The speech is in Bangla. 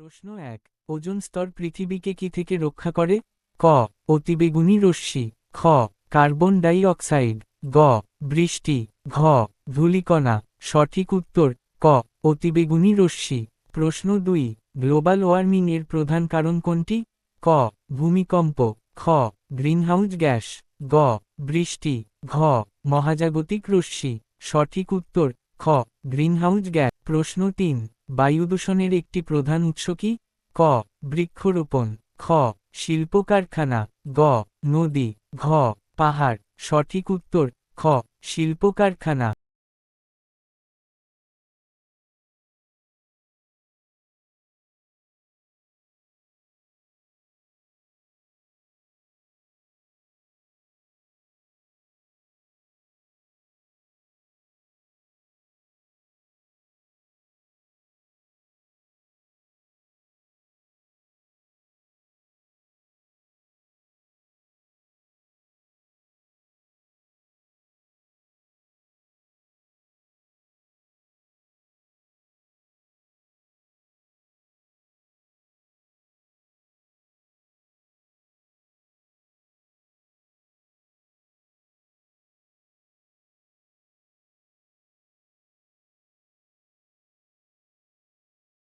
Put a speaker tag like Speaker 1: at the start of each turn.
Speaker 1: প্রশ্ন ১। ওজোন স্তর পৃথিবীকে কি থেকে রক্ষা করে? ক. অতিবেগুনি রশ্মি, খ. কার্বন ডাই অক্সাইড, গ. বৃষ্টি, ঘ. ধূলিকণা। সঠিক উত্তর ক. অতিবেগুনি রশ্মি। প্রশ্ন ২। গ্লোবাল ওয়ার্মিং এর প্রধান কারণ কোনটি? ক. ভূমিকম্প, খ. গ্রিনহাউস গ্যাস, গ. বৃষ্টি, ঘ. মহাজাগতিক রশ্মি। সঠিক উত্তর খ. Greenhouse gas. প্রশ্ন ৩। বায়ু দূষণের একটি প্রধান উৎস কি? ক. বৃক্ষরোপণ, খ. শিল্প কারখানা, গ. নদী, ঘ. পাহাড়। সঠিক উত্তর খ. শিল্প কারখানা।